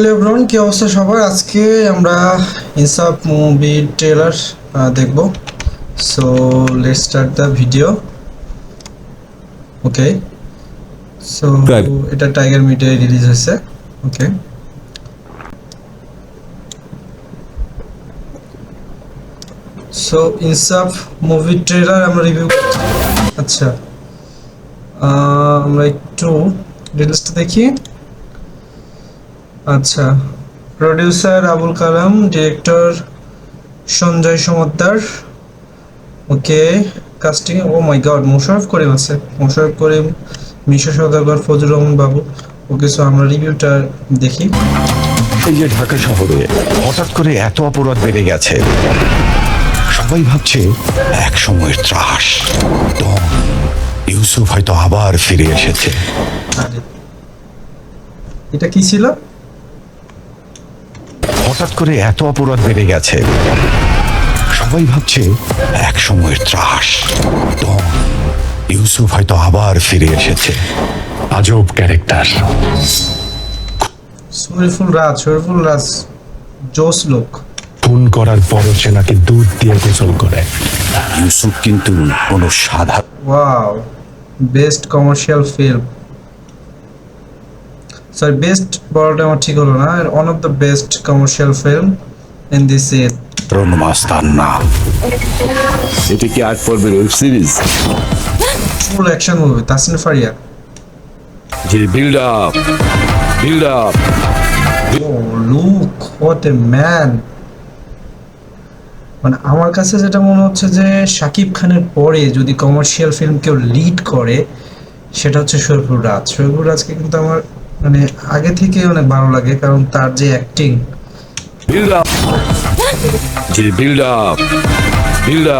Hello everyone, কি অবস্থা সবার? আজকে আমরা ইনসাফ মুভি ট্রেলার দেখব। So let's start the video. Okay, so এটা টাইগার মিডিয়ায় রিলিজ হয়েছে। ওকে, সো ইনসাফ মুভি ট্রেলার আমরা রিভিউ। আচ্ছা, আমরা একটু ডিটেলসটা দেখি। আচ্ছা, প্রোডিউসার আবুল কালাম, ডিরেক্টর সঞ্জয় সমদ্দার। ওকে, কাস্টিং ও মাই গড, মোশাররফ করিম আছে, মোশাররফ করিম, মিশা সওদাগর, ফজলুর রহমান বাবু। ওকে, সো আমরা রিভিউটা দেখি। এই যে ঢাকা শহরে হঠাৎ করে এত অপরাধ বেড়ে গেছে, সবাই ভাবছে এক সময়ের ত্রাস ডন ইউসুফ হয়তো আবার ফিরে এসেছে। আরে এটা কি ছিল? হঠাৎ করে এত অপরাধ বেড়ে গেছে, সবাই ভাবছে এক সময়ের ত্রাস ডন ইউসুফ হয়তো আবার ফিরে এসেছে। আজব ক্যারেক্টার। শরীফুল রাজ জোস লোক। খুন করার পরও সে নাকি দুধ দিয়ে গোসল করে। ইউসুফ কিন্তু কোনো সাধারণ। Wow, best commercial film, sorry best বলাটা আমার ঠিক হলো না, one of the best commercial film in this year. Mastan না, এটা কি 8 পর্বের web series? Full action movie, Tasnim Faria. যে বিল্ড আপ ও লুক, হোয়াট এ ম্যান। মানে আমার কাছে যেটা মনে হচ্ছে যে শাকিব খানের পরে যদি কমার্শিয়াল ফিল্ম কেউ লিড করে সেটা হচ্ছে শরীফুল রাজকে কিন্তু আমার মানে আগে থেকে অনেক ভালো লাগে, কারণ তার যে acting. Build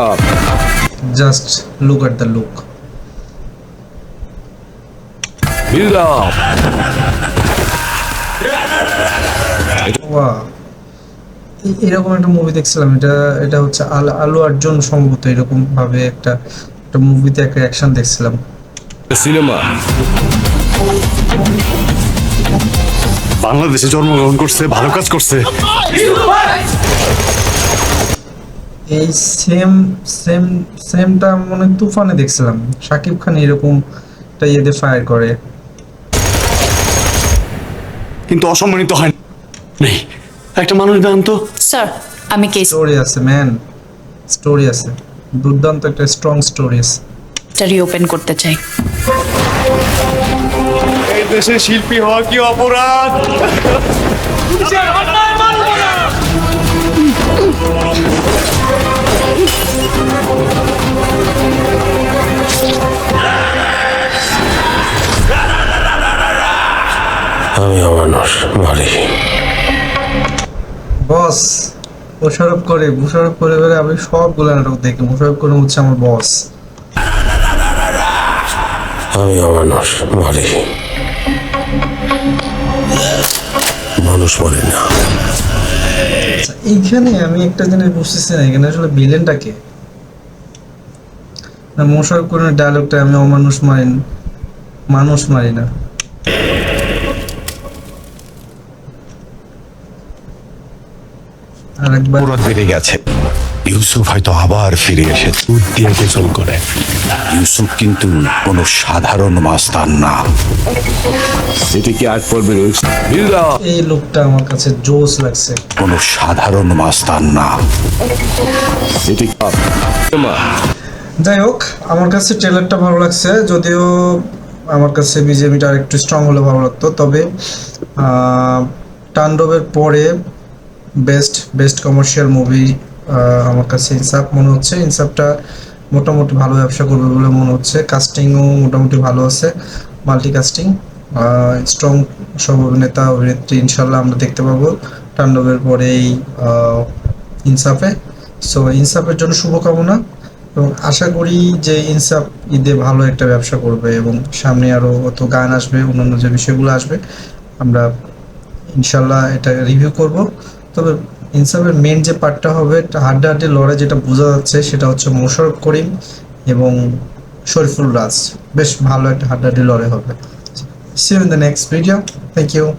up just look at the look. এরকম একটা মুভি দেখছিলাম, এটা হচ্ছে আলু অর্জুন সম্ভবত এরকম ভাবে একটা মুভিতে একটা অ্যাকশন দেখছিলাম। সিনেমা বাংলাদেশে জন্মগ্রহণ করছে, ভালো কাজ করছে। এই সেমটা মনে হয় তুফানে দেখছিলাম, শাকিব খান এরকম একটা ইয়েতে ফায়ার করে, কিন্তু অসম্মানিত হয় নেই একটা মানুষ গান তো। স্যার, আমি কেস স্টোরি আছে ম্যান, স্টোরি আছে, দুর্দান্ত একটা স্ট্রং স্টোরি আছে। রিওপেন করতে চাই। এই দেশে শিল্পী হওয়া কি অপরাধ? আমি অমানুষ মারি। বস মোশাররফ করে বলে আমি সবগুলো নাটক দেখি, মোশাররফ করে হচ্ছে আমার বস। আমি অমানুষ মারি, মানুষ মরে না। আচ্ছা, এইখানে আমি একটা জিনিস বুঝতেছি না, এখানে আসলে ভিলেনটাকে না। মোশাররফ করিমের ডায়লগটা আমি মানুষ মারি না। আরেকবার অপরাধ বেড়ে গেছে, ইউসুফ হয়তো আবার ফিরে এসেছে। দুধ দিয়ে গোসল করে। ইউসুফ কিন্তু কোনো সাধারণ মাস্তান না। এটা কি 8 পর্বের ওয়েব বিল্ড আপ এই লোকটা আমার কাছে জোস লাগছে। কোনো সাধারণ মাস্তান না। এটা কি সিনেমা? যাই হোক, আমার কাছে ট্রেলারটা ভালো লাগছে, যদিও আমার কাছে বিজেপিটা আরেকটু স্ট্রং হলে ভালো লাগতো। তবে তাণ্ডবের পরে বেস্ট কমার্শিয়াল মুভি আমার কাছে ইনসাফ মনে হচ্ছে। ইনসাফটা মোটামুটি ভালো ব্যবসা করবে বলে মনে হচ্ছে। কাস্টিংও মোটামুটি ভালো আছে, মাল্টি কাস্টিং, স্ট্রং সব অভিনেতা অভিনেত্রী ইনশাল্লাহ আমরা দেখতে পাবো তাণ্ডবের পরেই ইনসাফে। সো ইনসাফের জন্য শুভকামনা, এবং আশা করি যে ইনসাফ ঈদে ভালো একটা ব্যবসা করবে এবং সামনে আরও অত গান আসবে, অন্যান্য যে বিষয়গুলো আসবে আমরা ইনশাল্লাহ এটা রিভিউ করব। তবে ইনসাফের মেন যে পার্টটা হবে হাড্ডাহাড্ডি লড়াই, যেটা বোঝা যাচ্ছে সেটা হচ্ছে মোশাররফ করিম এবং শরীফুল রাজ, বেশ ভালো একটা হাড্ডাহাড্ডি লড়াই হবে। See you in the next video. Thank you.